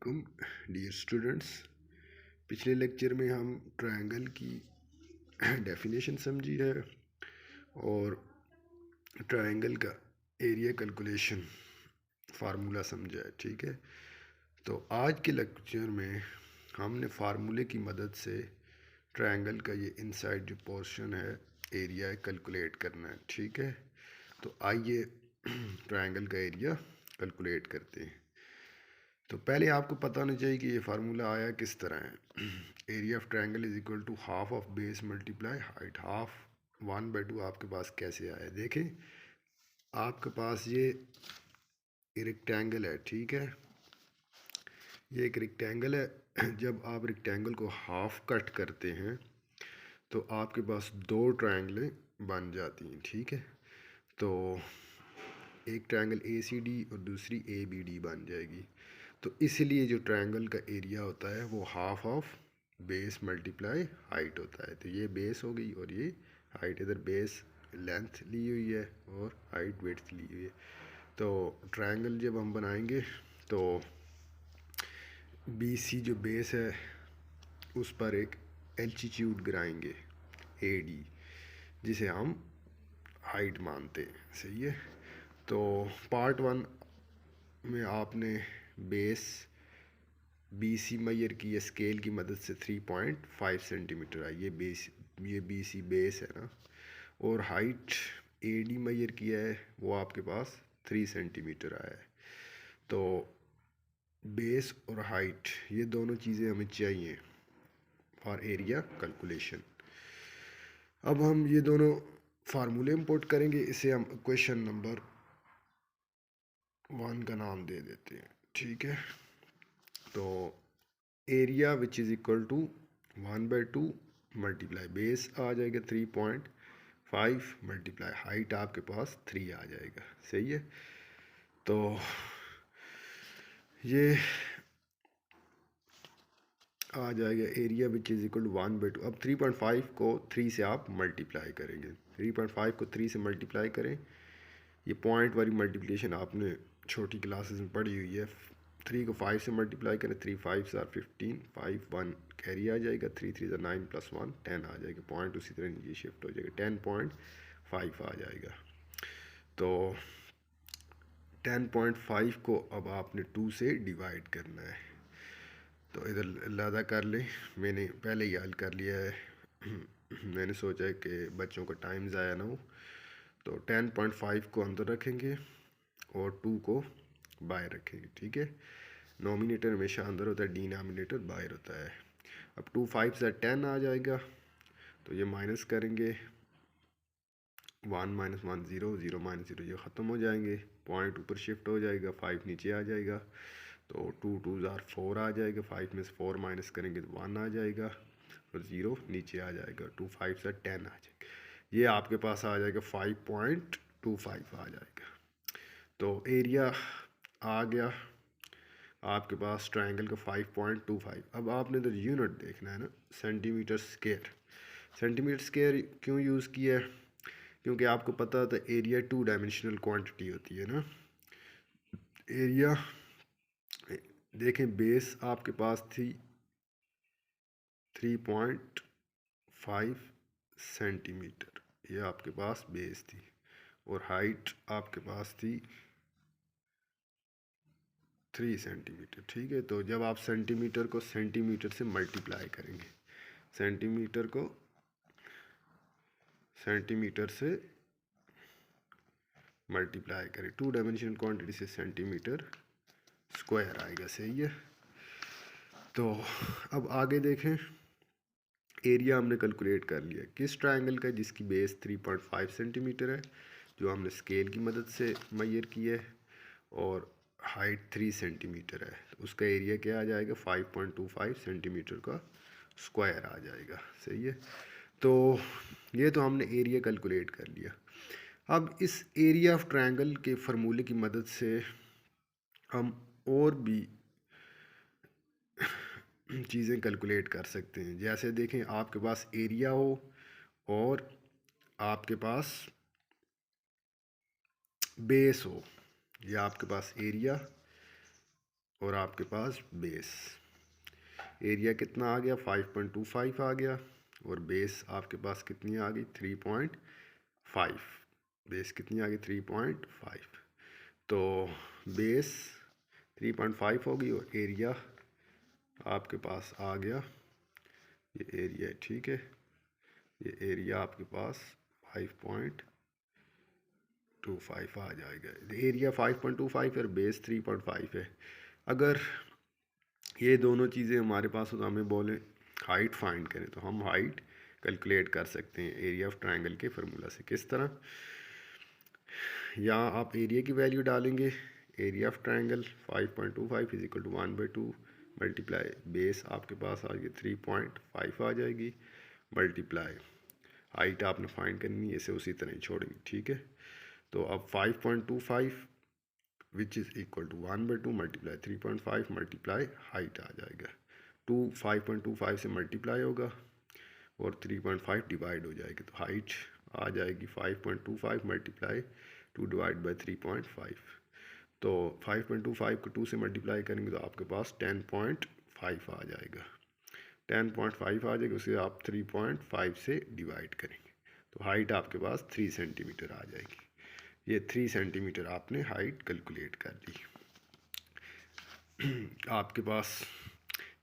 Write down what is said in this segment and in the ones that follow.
वालेकुम dear students. पिछले lecture में हम ट्रायंगल की डेफिनेशन समझी है और ट्रायंगल का एरिया कैलकुलेशन फार्मूला समझा है। ठीक है, तो आज के लेक्चर में हमने फार्मूले की मदद से ट्रायंगल का ये इनसाइड जो पोर्शन है एरिया कैलकुलेट करना है। ठीक है, तो आइए ट्रायंगल का एरिया कैलकुलेट करते हैं। तो पहले आपको पता होना चाहिए कि ये फार्मूला आया किस तरह है। Area of triangle is equal to half of base multiply height. Half 1/2 आपके पास कैसे आया, देखें आपके पास ये रेक्टेंगल है। ठीक है, ये एक रेक्टेंगल है। जब आप रेक्टेंगल को हाफ कट करते हैं तो आपके पास दो ट्रायंगलें बन जाती हैं। ठीक है, तो एक ट्रायंगल ACD और दूसरी ABD बन जाएगी। तो इसलिए जो ट्रायंगल का एरिया होता है वो half of base multiply height होता है। तो ये बेस हो गई और ये हाइट, इधर बेस लेंथ ली हुई है और हाइट विड्थ ली हुई है। तो ट्रायंगल जब हम बनाएंगे तो BC जो बेस है उस पर एक एल्टीट्यूड गिराएंगे AD, जिसे हम हाइट मानते हैं। सही है, तो पार्ट 1 में आपने बेस BC मेजर की है स्केल की मदद से 3.5 सेंटीमीटर है। ये BC बेस है ना, और हाइट AD मेजर किया है वो आपके पास 3 सेंटीमीटर आया है। तो बेस और हाइट ये दोनों चीज़ें हमें चाहिए फॉर एरिया कैलकुलेशन। अब हम ये दोनों फार्मूले इंपोर्ट करेंगे, इसे हम क्वेश्चन नंबर 1 का नाम दे देते हैं। ठीक है, तो area which is equal to 1/2 multiply base आ जाएगा 3.5 मल्टीप्लाई हाइट आपके पास 3 आ जाएगा। सही है, तो ये आ जाएगा area which is equal to 1/2। अब 3.5 को 3 से आप मल्टीप्लाई करेंगे। 3.5 को 3 से मल्टीप्लाई करें, ये पॉइंट वाली मल्टीप्लिकेशन आपने छोटी क्लासेस में पढ़ी हुई है। 3 को 5 से मल्टीप्लाई करें, 3 5 आर 15, 5 1 कैरी आ जाएगा, 3 3 9 + 1 10 आ जाएगा। पॉइंट उसी तरह नीचे शिफ्ट हो जाएगा, 10.5 आ जाएगा। तो 10.5 को अब आपने 2 से डिवाइड करना है। तो इधर लादा कर लें, मैंने पहले ही हल कर लिया है। मैंने सोचा है कि बच्चों का टाइम ज़ाया ना हो, तो 10.5 को अंदर रखेंगे और 2 को बाहर रखेंगे। ठीक है, नोमिनेटर हमेशा अंदर होता है, डिनोमिनेटर बाहर होता है। अब 2 5 से 10 आ जाएगा, तो ये माइनस करेंगे, 1 - 1 0, 0 - 0 ये ख़त्म हो जाएंगे, पॉइंट ऊपर शिफ्ट हो जाएगा, 5 नीचे आ जाएगा। तो 2 2 4 आ जाएगा, 5 में से 4 माइनस करेंगे तो 1 आ जाएगा और 0 नीचे आ जाएगा। 2 5 से 10 आ जाएगा, ये आपके पास आ जाएगा 5.25 आ जाएगा। तो एरिया आ गया आपके पास ट्रायंगल का 5.25। अब आपने तो यूनिट देखना है ना, सेंटीमीटर स्क्वायर। सेंटीमीटर स्क्वायर क्यों यूज़ किया है, क्योंकि आपको पता था एरिया 2 डायमेंशनल क्वांटिटी होती है ना। एरिया देखें, बेस आपके पास थी 3.5 सेंटीमीटर, ये आपके पास बेस थी, और हाइट आपके पास थी 3 सेंटीमीटर। ठीक है, तो जब आप सेंटीमीटर को सेंटीमीटर से मल्टीप्लाई करेंगे, सेंटीमीटर को सेंटीमीटर से मल्टीप्लाई करें, 2 डायमेंशनल क्वांटिटी से सेंटीमीटर स्क्वायर आएगा। सही है, तो अब आगे देखें, एरिया हमने कैलकुलेट कर लिया किस ट्रायंगल का, जिसकी बेस 3.5 सेंटीमीटर है, जो हमने स्केल की मदद से मेजर किया है, और हाइट 3 सेंटीमीटर है। तो उसका एरिया क्या आ जाएगा, 5.25 सेंटीमीटर का स्क्वायर आ जाएगा। सही है, तो ये तो हमने एरिया कैलकुलेट कर लिया। अब इस एरिया ऑफ ट्रायंगल के फार्मूले की मदद से हम और भी चीज़ें कैलकुलेट कर सकते हैं। जैसे देखें, आपके पास एरिया हो और आपके पास बेस हो, या आपके पास एरिया और आपके पास बेस। एरिया कितना आ गया 5.25 आ गया, और बेस आपके पास कितनी आ गई 3.5। बेस कितनी आ गई 3.5। तो बेस 3.5 होगी और एरिया आपके पास आ गया, ये एरिया है, ठीक है, ये एरिया आपके पास 5.25 आ जाएगा। एरिया 5.25 और बेस 3.5 है। अगर ये दोनों चीज़ें हमारे पास हो तो हमें बोले हाइट फाइंड करें, तो हम हाइट कैलकुलेट कर सकते हैं एरिया ऑफ ट्रायंगल के फार्मूला से। किस तरह? यहाँ आप एरिया की वैल्यू डालेंगे, area of triangle 5.25 is equal to 1/2 multiply base आपके पास आ गई 3.5 आ जाएगी, मल्टीप्लाई हाइट आपने फाइंड करनी है, इसे उसी तरह ही छोड़ेंगे, ठीक है। तो अब 5.25 which is equal to 1/2 multiply 3.5 multiply height आ जाएगा। 5.25 से मल्टीप्लाई होगा और 3.5 डिवाइड हो जाएगी, तो हाइट आ जाएगी 5.25 मल्टीप्लाई 2 डिवाइड बाई 3.5। तो 5.25 को 2 से मल्टीप्लाई करेंगे तो आपके पास 10.5 आ जाएगा। 10.5 आ जाएगा, उसे आप 3.5 से डिवाइड करेंगे तो हाइट आपके पास 3 सेंटीमीटर आ जाएगी। ये 3 सेंटीमीटर आपने हाइट कैलकुलेट कर दी। आपके पास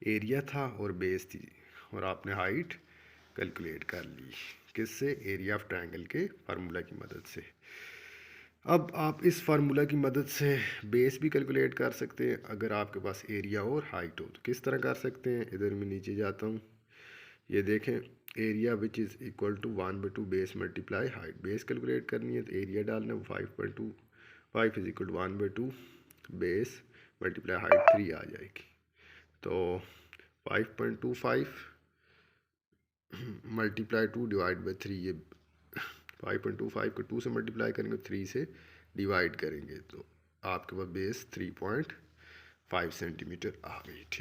एरिया था और बेस थी और आपने हाइट कैलकुलेट कर ली, किससे? एरिया ऑफ ट्रायंगल के फार्मूला की मदद से। अब आप इस फार्मूला की मदद से बेस भी कैलकुलेट कर सकते हैं अगर आपके पास एरिया और हाइट हो। तो किस तरह कर सकते हैं? इधर मैं नीचे जाता हूँ, ये देखें, area which is equal to 1/2 base multiply height. Base calculate करनी है तो एरिया डालना है 5.25 is equal to 1/2 base multiply height 3 आ जाएगी। तो 5.25 मल्टीप्लाई 2 डिवाइड बाई 3, ये 5.25 को 2 से मल्टीप्लाई करेंगे, 3 से डिवाइड करेंगे तो आपके पास बेस 3.5 सेंटीमीटर आ गई, ठीक।